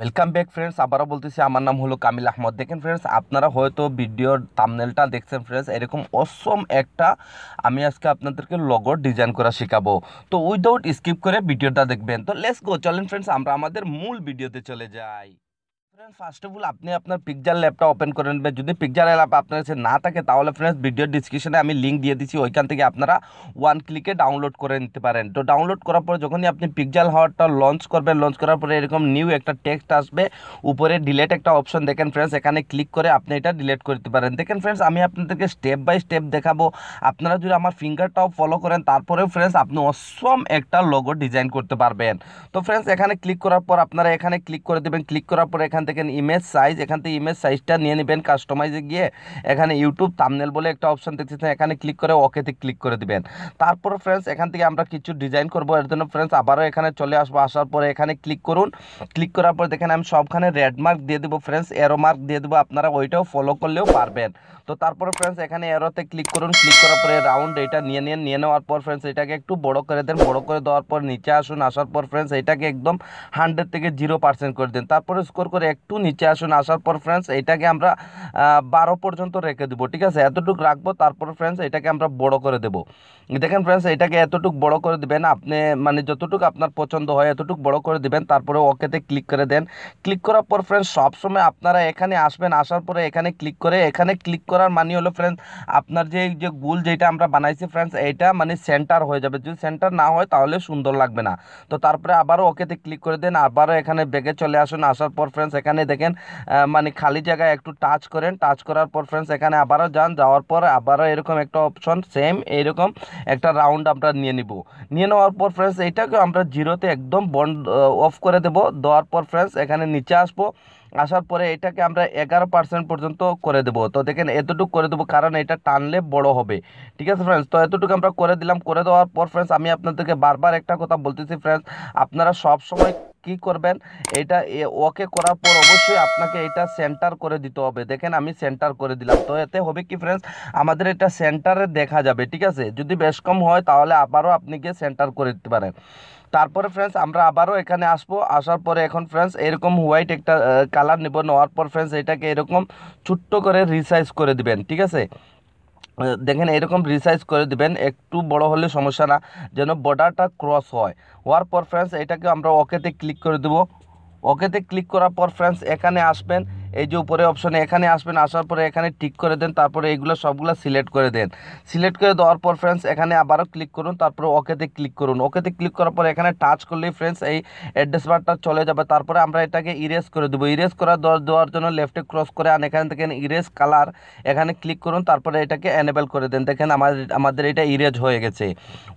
Welcome back friends, আবারও বলতেছি আমার নাম হলো কামিল আহমদ। দেখেন ফ্রেন্ডস, আপনারা হয়তো ভিডিওর থাম্বনেলটা দেখছেন ফ্রেন্ডস, এরকম অসম একটা আমি আজকে আপনাদেরকে লোগো ডিজাইন করা শেখাবো। তো উইদাউট স্কিপ করে ভিডিওটা দেখবেন। তো লেটস গো, চলেন ফ্রেন্ডস আমরা আমাদের মূল ভিডিওতে চলে যাই। ফ্রেন্ডস, ফার্স্ট অফ অল আপনি আপনার পিকচার ল্যাবটা ওপেন করে নেবেন। যদি পিকচার ল্যাব আপনার কাছে না থাকে তাহলে ফ্রেন্ডস ভিডিও ডিসক্রিপশনে আমি লিঙ্ক দিয়ে দিচ্ছি, ওইখান থেকে আপনারা ওয়ান ক্লিকে ডাউনলোড করে নিতে পারেন। তো ডাউনলোড করার পর যখনই আপনি পিকচার হওয়ারটা লঞ্চ করবেন, লঞ্চ করার পরে এরকম নিউ একটা টেক্সট আসবে, উপরে ডিলেট একটা অপশন দেখেন ফ্রেন্ডস, এখানে ক্লিক করে আপনি এটা ডিলেট করতে পারেন। দেখেন ফ্রেন্ডস, আমি আপনাদেরকে স্টেপ বাই স্টেপ দেখাবো। আপনারা যদি আমার ফিঙ্গারটাও ফলো করেন তারপরেও ফ্রেন্ডস আপনি অসম একটা লোগো ডিজাইন করতে পারবেন। তো ফ্রেন্ডস এখানে ক্লিক করার পর আপনারা এখানে ক্লিক করে দেবেন। ক্লিক করার পর এখান থেকে ইমেজ সাইজ, এখান থেকে ইমেজ সাইজটা নিয়ে নেবেন। কাস্টমাইজে গিয়ে এখানে ইউটিউব থাম্বনেল বলে একটা অপশন দেখতেছেন, এখানে ক্লিক করে ওকেতে ক্লিক করে দিবেন। তারপর ফ্রেন্ডস এখান থেকে আমরা কিছু ডিজাইন করব, এর জন্য ফ্রেন্ডস আবারও এখানে চলে আসবো। আসার পরে এখানে ক্লিক করুন। ক্লিক করার পর দেখেন আমি সবখানে রেড মার্ক দিয়ে দেবো ফ্রেন্ডস, এরো মার্ক দিয়ে দেবো, আপনারা ওইটাও ফলো করলেও পারবেন। তো তারপরে ফ্রেন্ডস এখানে এরোতে ক্লিক করুন। ক্লিক করার পরে রাউন্ড এটা নিয়ে নেওয়ার পর ফ্রেন্ডস এটাকে একটু বড় করে দেন। বড় করে দেওয়ার পর নিচে আসুন। আসার পর ফ্রেন্ডস এটাকে একদম 100 থেকে 0% করে দেন। তারপরে স্কোর করে একটু নিচে আসুন। আসার পর ফ্রেন্ডস এটাকে আমরা 12 পর্যন্ত রেখে দেবো, ঠিক আছে, এতটুকু রাখবো। তারপর ফ্রেন্ডস এটাকে আমরা বড় করে দেবো। দেখেন ফ্রেন্ডস এটাকে এতটুকু বড় করে দিবেন আপনি, মানে যতটুকু আপনার পছন্দ হয় এতটুকু বড় করে দিবেন। তারপরে ওকেতে ক্লিক করে দেন। ক্লিক করার পর ফ্রেন্ডস সবসময় আপনারা এখানে আসবেন। আসার পরে এখানে ক্লিক করে, এখানে ক্লিক করার মানে হলো ফ্রেন্ডস আপনার যে এই যে গোল যেটা আমরা বানাইছি ফ্রেন্ডস, এইটা মানে সেন্টার হয়ে যাবে। যদি সেন্টার না হয় তাহলে সুন্দর লাগবে না। তো তারপরে আবারও ওকেতে ক্লিক করে দেন। আবারও এখানে ব্যাগে চলে আসুন। আসার পর ফ্রেন্ডস এখানে দেখেন মানে খালি জায়গায় একটু টাচ করেন। টাচ করার পর ফ্রেন্ডস এখানে আবারও যান। যাওয়ার পর আবারও এরকম একটা অপশন সেম এইরকম একটা রাউন্ড আমরা নিয়ে নিব। নিয়ে নেওয়ার পর ফ্রেন্ডস এইটাকে আমরা জিরোতে একদম বন্ধ অফ করে দেব। দেওয়ার পর ফ্রেন্ডস এখানে নিচে আসবো। আসার পরে এটাকে আমরা 11% পর্যন্ত করে দেবো। তো দেখেন এতটুকু করে দেবো, কারণ এটা টানলে বড় হবে, ঠিক আছে ফ্রেন্ডস। তো এতটুকু আমরা করে দিলাম। করে দেওয়ার পর ফ্রেন্ডস আমি আপনাদেরকে বারবার একটা কথা বলতেছি ফ্রেন্ডস, আপনারা সব সময় কি করবেন, এটা ওকে করার পর অবশ্যই আপনাকে এটা সেন্টার করে দিতে হবে। দেখেন আমি সেন্টার করে দিলাম। তো এতে হবে কি ফ্রেন্ডস, আমাদের এটা সেন্টারে দেখা যাবে, ঠিক আছে। যদি বেশ কম হয় তাহলে আবারও আপনি গিয়ে সেন্টার করে দিতে পারেন। তারপরে ফ্রেন্ডস আমরা আবারও এখানে আসবো। আসার পরে এখন ফ্রেন্ডস এরকম হোয়াইট একটা কালার নেব। নেওয়ার পর ফ্রেন্ডস এটাকে এরকম ছোট্ট করে রিসাইজ করে দিবেন, ঠিক আছে। দেখেন এরকম রিসাইজ করে দিবেন, একটু বড় হলে সমস্যা না, যেন বর্ডারটা ক্রস হয়। হওয়ার পর ফ্রেন্ডস এটাকে আমরা ওকেতে ক্লিক করে দেবো। ওকেতে ক্লিক করার পর ফ্রেন্ডস এখানে আসবেন, এই যে উপরে অপশনে এখানে আসবেন। আসার পরে এখানে টিক করে দেন। তারপরে এইগুলো সবগুলো সিলেক্ট করে দেন। সিলেক্ট করে দেওয়ার পর ফ্রেন্ডস এখানে আবারও ক্লিক করুন। তারপরে ওকেতে ক্লিক করুন। ওকেতে ক্লিক করার পর এখানে টাচ করলেই ফ্রেন্ডস এই অ্যাড্রেস বারটা চলে যাবে। তারপরে আমরা এটাকে ইরেজ করে দেবো। ইরেজ করা দেওয়ার জন্য লেফটে ক্রস করে আন, এখান থেকে ইরেজ কালার এখানে ক্লিক করুন। তারপরে এটাকে এনেবল করে দেন। দেখেন আমাদের এটা ইরেজ হয়ে গেছে।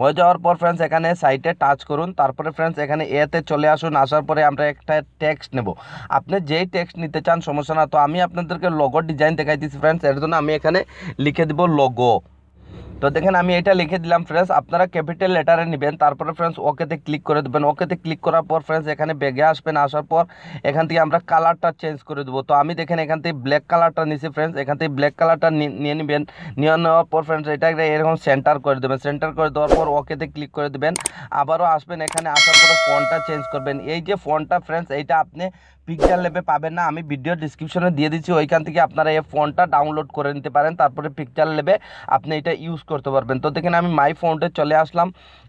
হয়ে যাওয়ার পর ফ্রেন্ডস এখানে সাইটে টাচ করুন। তারপরে ফ্রেন্ডস এখানে এতে চলে আসুন। আসার পরে আমরা একটা টেক্সট নেব। আপনি যেই টেক্সট নিতে চান সমস্যা না। তো আমি আপনাদেরকে লোগো ডিজাইন দেখাই দিচ্ছি ফ্রেন্ডস, এর জন্য আমি এখানে লিখে দিব লোগো। তো দেখেন আমি এটা লিখে দিলাম ফ্রেন্ডস, আপনারা ক্যাপিটাল লেটারে নেবেন। তারপরে ফ্রেন্ডস ওকেতে ক্লিক করে দেবেন। ওকেতে ক্লিক করার পর ফ্রেন্ডস এখানে ব্যাগে আসবেন। আসার পর এখান থেকে আমরা কালারটা চেঞ্জ করে দেবো। তো আমি দেখেন এখান থেকে ব্ল্যাক কালারটা নিছি ফ্রেন্ডস, এখান থেকে ব্ল্যাক কালারটা নিয়ে নেবেন। নিয়ে নেওয়ার পর ফ্রেন্ডস এটা এরকম সেন্টার করে দেবেন। সেন্টার করে দেওয়ার পর ওকেতে ক্লিক করে দেবেন। আবারও আসবেন, এখানে আসার পরে ফন্টটা চেঞ্জ করবেন। এই যে ফন্টটা ফ্রেন্ডস এইটা আপনি পিকচার ল্যাবে পাবেন না, আমি ভিডিও ডিসক্রিপশনে দিয়ে দিচ্ছি, ওইখান থেকে আপনারা এই ফন্টটা ডাউনলোড করে নিতে পারেন। তারপরে পিকচার ল্যাবে আপনি এটা ইউজ করতে পারবেন। তো দেখেন আমি মাই ফন্টে চলে আসলাম।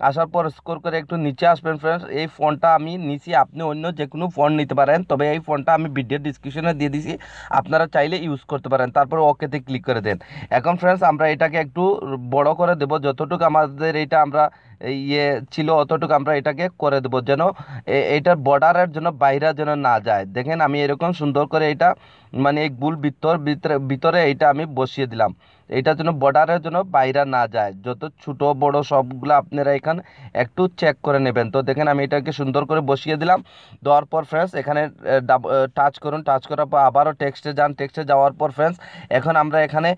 আসার পর স্কোর করে একটু নিচে আসবেন ফ্রেন্ডস, এই ফন্টটা আমি নিছি, আপনি অন্য যে কোনো ফন্ট নিতে পারেন, তবে এই ফন্টটা আমি ভিডিও ডিসক্রিপশনে দিয়ে দিছি, আপনারা চাইলে ইউজ করতে পারেন। তারপরে ওকেতে ক্লিক করে দেন। এখন ফ্রেন্ডস আমরা এটাকে একটু বড় করে দেব, যতটুকু আমাদের এটা আমরা ইয়ে ছিল অতটুকু আমরা এটাকে করে দেবো, যেন এইটার বর্ডারের জন্য বাইরে যেন না যায়। দেখেন আমি এরকম সুন্দর করে এটা মানে এই গুল ভিতরে এটা আমি বসিয়ে দিলাম। এইটার জন্য বর্ডারের জন্য বাইরে না যায়, যত ছোট বড় সবগুলো আপনারা এখানে একটু চেক করে নেবেন। তো দেখেন আমি এটাকে সুন্দর করে বসিয়ে দিলাম। দেওয়ার পর ফ্রেন্ডস এখানে টাচ করুন। টাচ করার পর আবারও টেক্সটে যান। টেক্সটে যাওয়ার পর ফ্রেন্ডস এখন আমরা এখানে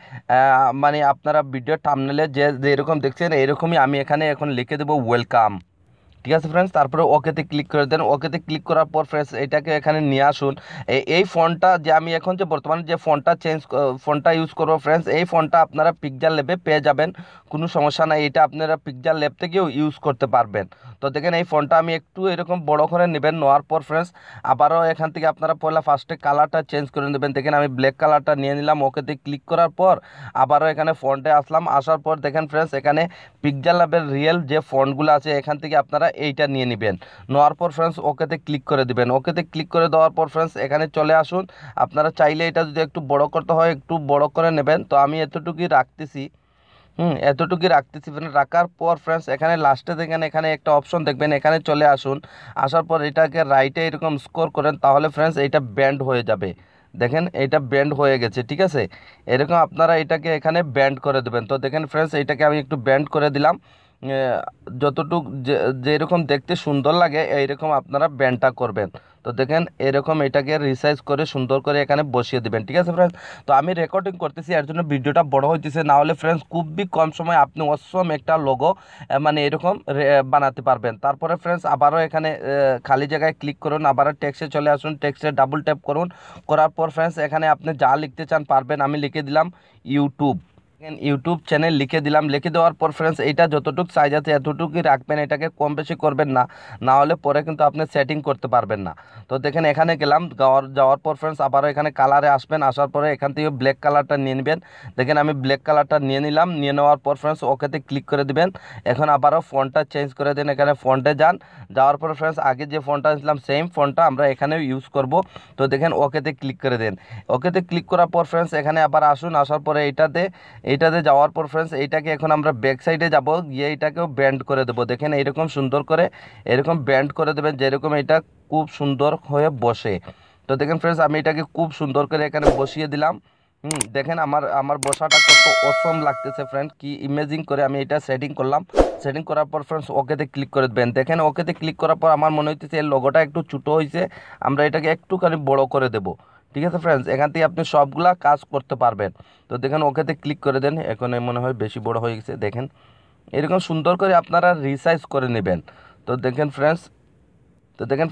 মানে আপনারা ভিডিও থাম্বনেলে যে যেরকম দেখছেন এরকমই আমি এখানে এখন লিখে দেবো ওয়েলকাম। ঠিক আছে ফ্রেন্ডস, তারপরে ওকেতে ক্লিক করে দেন। ওকেতে ক্লিক করার পর ফ্রেন্ডস এটাকে এখানে নিয়ে আসুন। এই ফোনটা যে আমি এখন যে বর্তমানে যে ফোনটা ইউজ করবো ফ্রেন্ডস, এই ফোনটা আপনারা পিকচার ল্যাবে পেয়ে যাবেন, কোনো সমস্যা নাই। এটা আপনারা পিকচার ল্যাব থেকেও ইউজ করতে পারবেন। তো দেখেন এই ফোনটা আমি একটু এরকম বড় করে নেবেন, নেওয়ার পর ফ্রেন্ডস আবারও এখান থেকে আপনারা ফার্স্টে কালারটা চেঞ্জ করে নেবেন। দেখেন আমি ব্ল্যাক কালারটা নিয়ে নিলাম। ওকেতে ক্লিক করার পর আবারও এখানে ফন্টে আসলাম। আসার পর দেখেন ফ্রেন্ডস এখানে পিকচার ল্যাবের রিয়েল যে ফন্টগুলো আছে এখান থেকে আপনারা এইটা নিয়ে নেবেন। নেওয়ার পর ফ্রেন্ডস ওকেতে ক্লিক করে দিবেন। ওকেতে ক্লিক করে দেওয়ার পর ফ্রেন্ডস এখানে চলে আসুন। আপনারা চাইলে এটা যদি একটু বড় করতে হয় একটু বড় করে নেবেন। তো আমি এতটুকুই রাখতেছি। এতটুকুই রাখতেছি ফ্রেন্ড। রাখার পর ফ্রেন্ডস এখানে লাস্টে দেখেন এখানে একটা অপশন দেখবেন, এখানে চলে আসুন। আসার পর এটাকে রাইটে এরকম স্কোর করেন, তাহলে ফ্রেন্ডস এটা ব্যান্ড হয়ে যাবে। দেখেন এটা ব্যান্ড হয়ে গেছে, ঠিক আছে। এরকম আপনারা এটাকে এখানে ব্যান্ড করে দেবেন। তো দেখেন ফ্রেন্ডস এটাকে আমি একটু ব্যান্ড করে দিলাম। যতটুক যেরকম দেখতে সুন্দর লাগে এইরকম আপনারা ব্যান্ডটা করবেন। তো দেখেন এরকম এটাকে রিসাইজ করে সুন্দর করে এখানে বসিয়ে দিবেন, ঠিক আছে ফ্রেন্ডস। তো আমি রেকর্ডিং করতেছি, এর জন্য ভিডিওটা বড় হইতেছে। না হলে ফ্রেন্ডস খুবই কম সময় আপনি অসম একটা লোগো মানে এরকম বানাতে পারবেন। তারপরে ফ্রেন্ডস আবারও এখানে খালি জায়গায় ক্লিক করুন, আবারও টেক্সটে চলে আসুন, টেক্সটে ডাবল ট্যাপ করুন। করার পর ফ্রেন্ডস এখানে আপনি যা লিখতে চান পারবেন। আমি লিখে দিলাম ইউটিউব। ইউটিউব চ্যানেল লিখে দিলাম। লিখে দেওয়ার পর ফ্রেন্ডস এইটা যতটুকু সাইজ আছে এতটুকুই রাখবেন, এটাকে কম বেশি করবেন না, না হলে পরে কিন্তু আপনি সেটিং করতে পারবেন না। তো দেখেন এখানে গেলাম, যাওয়ার পর ফ্রেন্ডস আবারও এখানে কালারে আসবেন। আসার পরে এখান থেকে ব্ল্যাক কালারটা নিয়ে নেবেন। দেখেন আমি ব্ল্যাক কালারটা নিয়ে নিলাম। নিয়ে নেওয়ার পর ফ্রেন্ডস ওকেতে ক্লিক করে দিবেন। এখন আবারও ফন্টটা চেঞ্জ করে দিন, এখানে ফন্টে যান। যাওয়ার পর ফ্রেন্ডস আগে যে ফন্টটা নিয়েছিলাম সেম ফন্টটা আমরা এখানেও ইউজ করব। তো দেখেন ওকেতে ক্লিক করে দেন। ওকেতে ক্লিক করার পর ফ্রেন্ডস এখানে আবার আসুন। আসার পরে এইটাতে যাওয়ার পর ফ্রেন্ডস এইটাকে এখন আমরা ব্যাক সাইডে যাব, গিয়ে এটাকেও ব্যান্ড করে দেবো। দেখেন এইরকম সুন্দর করে এরকম ব্যান্ড করে দেবেন যেরকম এটা খুব সুন্দর হয়ে বসে। তো দেখেন ফ্রেন্ডস আমি এটাকে খুব সুন্দর করে এখানে বসিয়ে দিলাম। দেখেন আমার আমার বসাটা কত অসম লাগতেছে ফ্রেন্ড, কি ইমেজিং করে আমি এটা সেটিং করলাম। সেটিং করার পর ফ্রেন্ডস ওকেতে ক্লিক করে দেবেন। দেখেন ওকেতে ক্লিক করার পর আমার মনে হইতেছে এর লোগোটা একটু ছোটো হয়েছে, আমরা এটাকে একটুখানি বড় করে দেব। ঠিক আছে ফ্রেন্ডস, এখান থেকে আপনি সবগুলা কাজ করতে পারবেন। তো দেখেন ওকেতে ক্লিক করে দেন। এখন মনে হয় বেশি বড় হয়ে গেছে। দেখেন এরকম সুন্দর করে আপনারা রিসাইজ করে নেবেন। তো দেখেন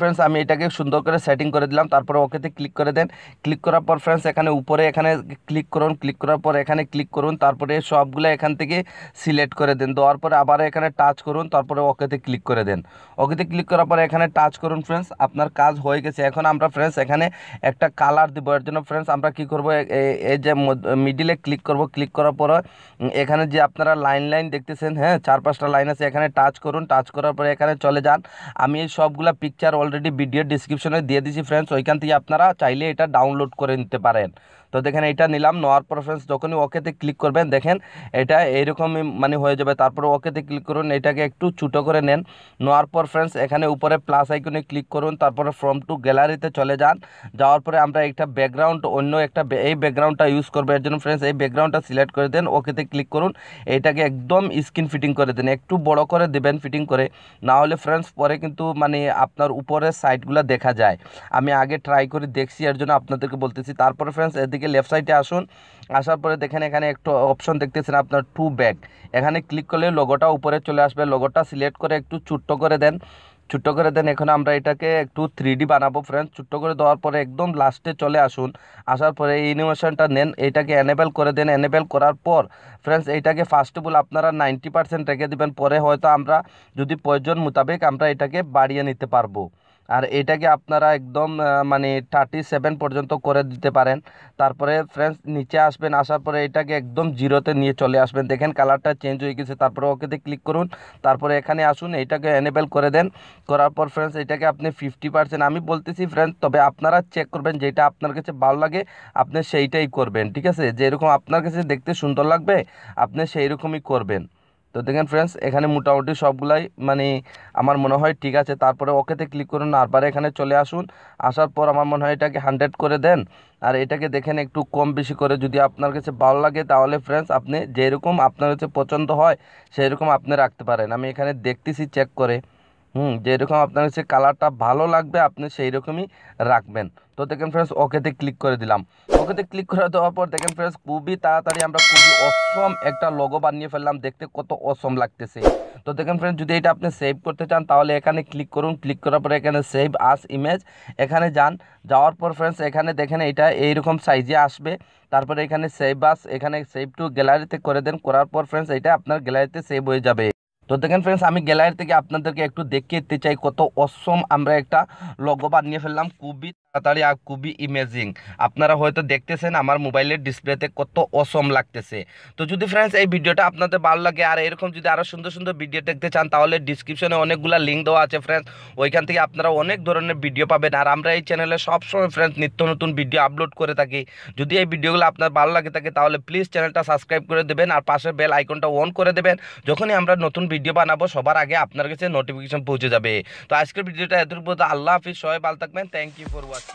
ফ্রেন্ডস আমি এটাকে সুন্দর করে সেটিং করে দিলাম। তারপরে ওকেতে ক্লিক করে দেন। ক্লিক করার পর ফ্রেন্ডস এখানে উপরে এখানে ক্লিক করুন। ক্লিক করার পর এখানে ক্লিক করুন, তারপরে সবগুলো এখান থেকে সিলেক্ট করে দেন। দেওয়ার পরে আবার এখানে টাচ করুন, তারপরে ওকেতে ক্লিক করে দেন। ওকেতে ক্লিক করার পরে এখানে টাচ করুন ফ্রেন্ডস, আপনার কাজ হয়ে গেছে। এখন আমরা ফ্রেন্ডস এখানে একটা কালার দিব। এর জন্য ফ্রেন্ডস আমরা কি করব, এই যে মিডিলে ক্লিক করব। ক্লিক করার পরে এখানে যে আপনারা লাইন লাইন দেখতেছেন, হ্যাঁ 4-5টা লাইন আছে, এখানে টাচ করুন। টাচ করার পরে এখানে চলে যান। আমি এই সবগুলা পিকচার অলরেডি ভিডিও ডিসক্রিপশনে দিয়ে দিয়েছি ফ্রেন্ডস, ওইখান থেকে আপনারা চাইলে এটা ডাউনলোড করে নিতে পারেন। তো দেখেন এটা নিলাম। নেওয়ার পর ফ্রেন্ডস যখনই ওকেতে ক্লিক করবেন দেখেন এটা এইরকমই মানে হয়ে যাবে। তারপরে ওকেতে ক্লিক করুন, এটাকে একটু ছোটো করে নেন। নেওয়ার পর ফ্রেন্ডস এখানে উপরে প্লাস আইকনে ক্লিক করুন, তারপরে ফ্রম টু গ্যালারিতে চলে যান। যাওয়ার পরে আমরা একটা ব্যাকগ্রাউন্ড অন্য একটা এই ব্যাকগ্রাউন্ডটা ইউজ করবো। এর জন্য ফ্রেন্ডস এই ব্যাকগ্রাউন্ডটা সিলেক্ট করে দেন। ওকেতে ক্লিক করুন, এইটাকে একদম স্ক্রিন ফিটিং করে দেন, একটু বড় করে দেবেন ফিটিং করে, না হলে ফ্রেন্ডস পরে কিন্তু মানে আপনার উপরের সাইডগুলো দেখা যায়। আমি আগে ট্রাই করে দেখছি, এর জন্য আপনাদেরকে বলতেছি। তারপরে ফ্রেন্ডস এদিকে লেফট সাইডে আসুন। আসার পরে দেখেন এখানে একটা অপশন দেখতেছেন আপনার টু ব্যাক, এখানে ক্লিক করলে লোগোটা উপরে চলে আসবে। লোগোটা সিলেক্ট করে একটু ছোট্ট করে দেন, ছোট্ট করে দেন। এখন আমরা এটাকে একটু 3D বানাবো ফ্রেন্ডস। ছোট্ট করে দেওয়ার পরে একদম লাস্টে চলে আসুন। আসার পরে এই অ্যানিমেশনটা নেন, এটাকে এনেবেল করে দেন। এনেবেল করার পর ফ্রেন্ডস এইটাকে ফার্স্ট অফ অল আপনারা 90% রেখে দেবেন। পরে হয়তো আমরা যদি প্রয়োজন মোতাবেক আমরা এটাকে বাড়িয়ে নিতে পারবো। আর এটাকে আপনারা একদম মানে 37 পর্যন্ত করে দিতে পারেন। তারপরে ফ্রেন্ডস নিচে আসবেন, আসার পরে এটাকে একদম জিরোতে নিয়ে চলে আসবেন। দেখেন কালারটা চেঞ্জ হয়ে গেছে। তারপরে ওকেতে ক্লিক করুন, তারপরে এখানে আসুন, এটাকে এনেবেল করে দেন। করার পর ফ্রেন্ডস এটাকে আপনি 50% আমি বলতেছি ফ্রেন্ডস, তবে আপনারা চেক করবেন যেটা আপনার কাছে ভালো লাগে আপনি সেইটাই করবেন। ঠিক আছে, যেরকম আপনার কাছে দেখতে সুন্দর লাগবে আপনি সেই রকমই করবেন। তো দেখেন ফ্রেন্ডস এখানে মোটামুটি সবগুলাই মানে আমার মনে হয় ঠিক আছে। তারপরে ওকেতে ক্লিক করুন, আবার এখানে চলে আসুন। আসার পর আমার মনে হয় এটাকে 100 করে দেন। আর এটাকে দেখেন একটু কম বেশি করে, যদি আপনার কাছে ভালো লাগে তাহলে ফ্রেন্ডস আপনি যেরকম আপনার কাছে পছন্দ হয় সেই রকম আপনি রাখতে পারেন। আমি এখানে দেখতেছি চেক করে। যেরকম আপনার হচ্ছে কালারটা ভালো লাগবে আপনি সেই রকমই রাখবেন। তো দেখেন ফ্রেন্ডস ওকেতে ক্লিক করে দিলাম। ওকেতে ক্লিক করে দেওয়ার পর দেখেন ফ্রেন্ডস খুবই তাড়াতাড়ি আমরা খুবই অসম একটা লোগো বানিয়ে ফেললাম, দেখতে কত অসম লাগতেছে। তো দেখেন ফ্রেন্ডস যদি এটা আপনি সেভ করতে চান তাহলে এখানে ক্লিক করুন, ক্লিক করার পরে এখানে সেভ আস ইমেজ এখানে যান। যাওয়ার পর ফ্রেন্ডস এখানে দেখেন এটা এইরকম সাইজে আসবে। তারপরে এখানে সেভ আস, এখানে সেভ টু গ্যালারিতে করে দেন। করার পর ফ্রেন্ডস এটা আপনার গ্যালারিতে সেভ হয়ে যাবে। তো দেখেন ফ্রেন্ডস আমি গ্যালারি থেকে আপনাদেরকে একটু দেখিয়ে দিতে চাই কত অসম আমরা একটা লোগো বানিয়ে ফেললাম, খুবই তাড়াতাড়ি আর খুবই ইমেজিং। আপনারা হয়তো দেখতেছেন আমার মোবাইলের ডিসপ্লেতে কত অসম লাগতেছে। তো যদি ফ্রেন্ডস এই ভিডিওটা আপনাদের ভালো লাগে আর এরকম যদি আরও সুন্দর সুন্দর ভিডিও দেখতে চান তাহলে ডিসক্রিপশনে অনেকগুলো লিঙ্ক দেওয়া আছে ফ্রেন্ডস, ওইখান থেকে আপনারা অনেক ধরনের ভিডিও পাবেন। আর আমরা এই চ্যানেলে সবসময় ফ্রেন্ডস নিত্য নতুন ভিডিও আপলোড করে থাকি। যদি এই ভিডিওগুলো আপনার ভালো লাগে থাকে তাহলে প্লিজ চ্যানেলটা সাবস্ক্রাইব করে দেবেন আর পাশের বেল আইকনটা অন করে দেবেন। যখনই আমরা নতুন ভিডিও বানাবো সবার আগে আপনার কাছে নোটিফিকেশন পৌঁছে যাবে। তো আজকের ভিডিওটা এতটুকু। আল্লাহ হাফিজ, সবাই ভালো থাকবেন। Thank you for watching.